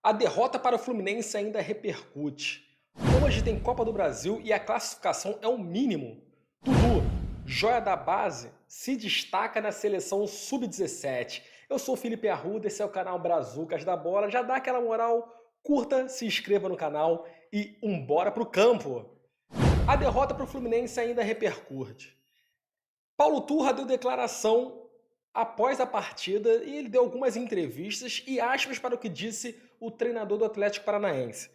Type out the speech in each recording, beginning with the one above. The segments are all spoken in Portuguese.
A derrota para o Fluminense ainda repercute. Hoje tem Copa do Brasil e a classificação é o mínimo. Dudu, joia da base, se destaca na seleção Sub-17. Eu sou o Felipe Arruda, esse é o canal Brazucas da Bola. Já dá aquela moral, curta, se inscreva no canal e bora pro campo. A derrota para o Fluminense ainda repercute. Paulo Turra deu declaração após a partida e ele deu algumas entrevistas e aspas para o que disse o treinador do Atlético Paranaense.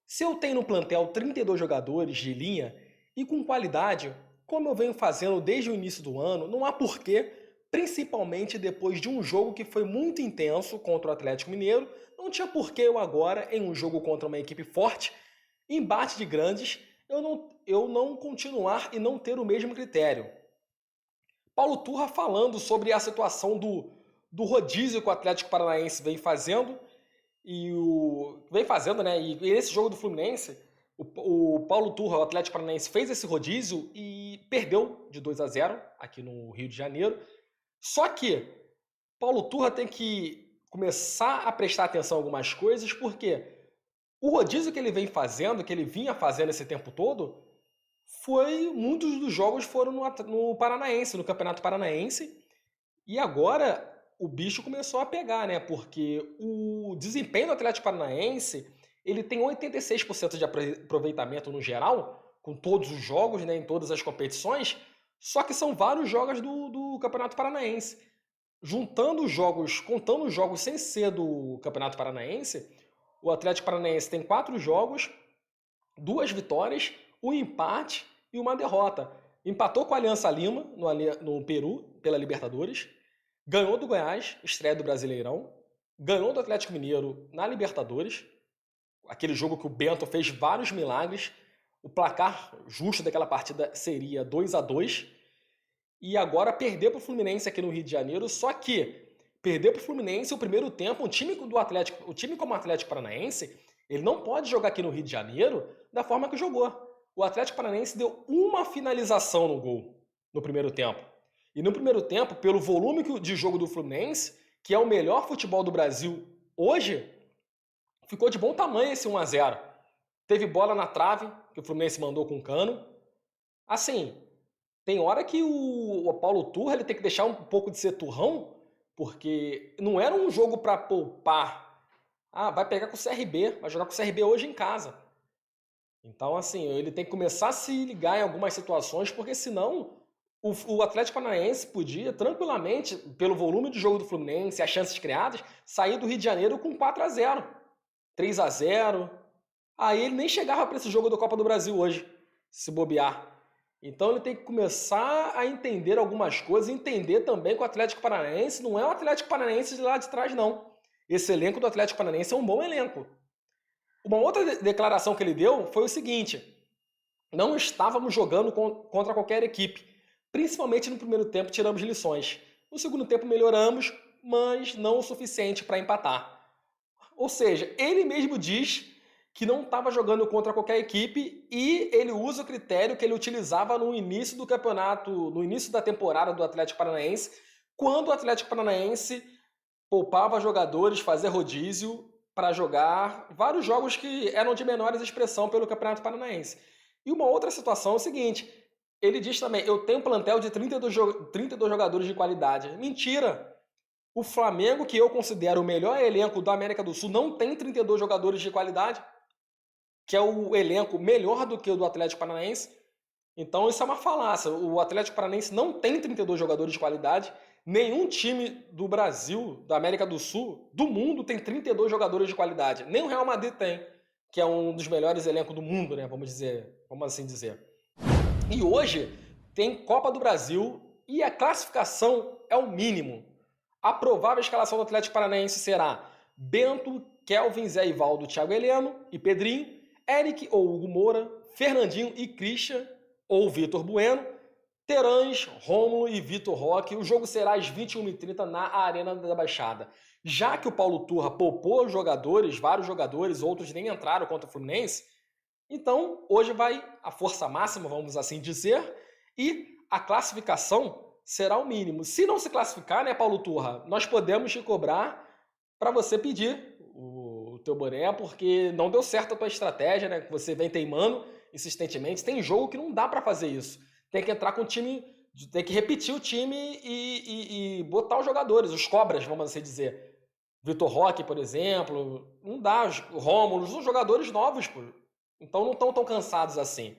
Se eu tenho no plantel 32 jogadores de linha e com qualidade, como eu venho fazendo desde o início do ano, não há porquê, principalmente depois de um jogo que foi muito intenso contra o Atlético Mineiro, não tinha porquê eu agora, em um jogo contra uma equipe forte, embate de grandes, eu não continuar e não ter o mesmo critério. Paulo Turra falando sobre a situação do rodízio que o Atlético Paranaense vem fazendo, né? E nesse jogo do Fluminense, o Paulo Turra, o Atlético Paranaense, fez esse rodízio e perdeu de 2-0 aqui no Rio de Janeiro. Só que Paulo Turra tem que começar a prestar atenção em algumas coisas, porque o rodízio que ele vem fazendo, que ele vinha fazendo esse tempo todo, muitos dos jogos foram no Paranaense, no Campeonato Paranaense, e agora o bicho começou a pegar, né? Porque o desempenho do Atlético Paranaense, ele tem 86% de aproveitamento no geral, com todos os jogos, né, em todas as competições, só que são vários jogos do Campeonato Paranaense. Juntando os jogos, contando os jogos sem ser do Campeonato Paranaense, o Atlético Paranaense tem 4 jogos, 2 vitórias, um empate e uma derrota. Empatou com a Aliança Lima, no Peru, pela Libertadores. Ganhou do Goiás, estreia do Brasileirão. Ganhou do Atlético Mineiro na Libertadores. Aquele jogo que o Bento fez vários milagres. O placar justo daquela partida seria 2-2. E agora perder para o Fluminense aqui no Rio de Janeiro. Só que perder para o Fluminense o primeiro tempo, o time como o Atlético Paranaense, ele não pode jogar aqui no Rio de Janeiro da forma que jogou. O Atlético Paranaense deu uma finalização no gol no primeiro tempo. E no primeiro tempo, pelo volume de jogo do Fluminense, que é o melhor futebol do Brasil hoje, ficou de bom tamanho esse 1-0. Teve bola na trave, que o Fluminense mandou com cano. Assim, tem hora que o Paulo Turra ele tem que deixar um pouco de ser turrão, porque não era um jogo para poupar. Ah, vai pegar com o CRB, vai jogar com o CRB hoje em casa. Então, assim, ele tem que começar a se ligar em algumas situações, porque senão o Atlético Paranaense podia tranquilamente, pelo volume de jogo do Fluminense e as chances criadas, sair do Rio de Janeiro com 4-0, 3-0. Aí ele nem chegava para esse jogo da Copa do Brasil hoje, se bobear. Então ele tem que começar a entender algumas coisas, entender também que o Atlético Paranaense não é o Atlético Paranaense de lá de trás, não. Esse elenco do Atlético Paranaense é um bom elenco. Uma outra declaração que ele deu foi o seguinte: não estávamos jogando contra qualquer equipe, principalmente no primeiro tempo tiramos lições. No segundo tempo melhoramos, mas não o suficiente para empatar. Ou seja, ele mesmo diz que não estava jogando contra qualquer equipe e ele usa o critério que ele utilizava no início do campeonato, no início da temporada do Atlético Paranaense, quando o Atlético Paranaense poupava jogadores, fazia rodízio para jogar vários jogos que eram de menores expressão pelo Campeonato Paranaense. E uma outra situação é o seguinte: ele diz também, eu tenho um plantel de 32 jogadores de qualidade. Mentira! O Flamengo, que eu considero o melhor elenco da América do Sul, não tem 32 jogadores de qualidade, que é o elenco melhor do que o do Atlético Paranaense. Então isso é uma falácia. O Atlético Paranaense não tem 32 jogadores de qualidade. Nenhum time do Brasil, da América do Sul, do mundo tem 32 jogadores de qualidade. Nem o Real Madrid tem, que é um dos melhores elencos do mundo, né? Vamos assim dizer. E hoje tem Copa do Brasil e a classificação é o mínimo. A provável escalação do Atlético Paranaense será Bento, Kelvin, Zé Ivaldo, Thiago Heleno e Pedrinho, Eric ou Hugo Moura, Fernandinho e Christian ou Vitor Bueno, Terãs, Rômulo e Vitor Roque. O jogo será às 21h30 na Arena da Baixada. Já que o Paulo Turra poupou jogadores, vários jogadores, outros nem entraram contra o Fluminense, então hoje vai a força máxima, vamos assim dizer, e a classificação será o mínimo. Se não se classificar, né, Paulo Turra, nós podemos te cobrar para você pedir o teu boné porque não deu certo a tua estratégia, né? Você vem teimando insistentemente. Tem jogo que não dá pra fazer isso. Tem que entrar com o time, tem que repetir o time e botar os jogadores, os cobras, vamos assim dizer. Vitor Roque, por exemplo, não dá. O Rômulo, são jogadores novos, pô. Então não estão tão cansados assim.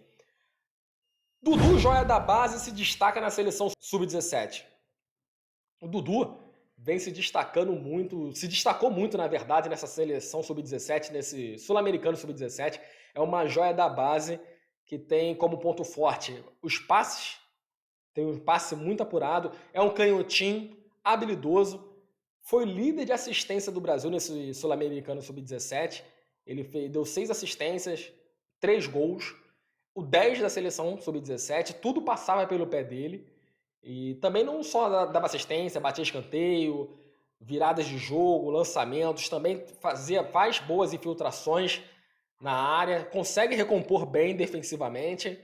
Dudu, joia da base, se destaca na seleção sub-17. O Dudu vem se destacando muito, se destacou muito, na verdade, nessa seleção sub-17, nesse sul-americano sub-17. É uma joia da base que tem como ponto forte os passes, tem um passe muito apurado, é um canhotinho habilidoso, foi líder de assistência do Brasil nesse sul-americano sub-17. Ele deu 6 assistências, 3 gols, o 10 da seleção sub-17, tudo passava pelo pé dele. E também não só dava assistência, batia escanteio, viradas de jogo, lançamentos, também faz boas infiltrações na área, consegue recompor bem defensivamente.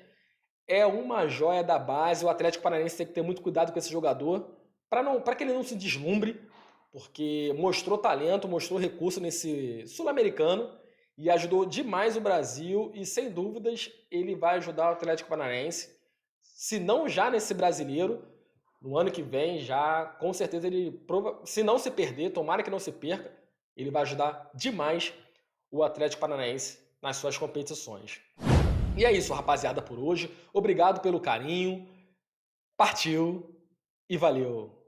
É uma joia da base. O Atlético Paranaense tem que ter muito cuidado com esse jogador para que ele não se deslumbre, porque mostrou talento, mostrou recurso nesse sul-americano e ajudou demais o Brasil e sem dúvidas ele vai ajudar o Atlético Paranaense, se não já nesse brasileiro, no ano que vem já, com certeza se não se perder, tomara que não se perca, ele vai ajudar demais o Atlético Paranaense nas suas competições. E é isso, rapaziada, por hoje. Obrigado pelo carinho. Partiu e valeu!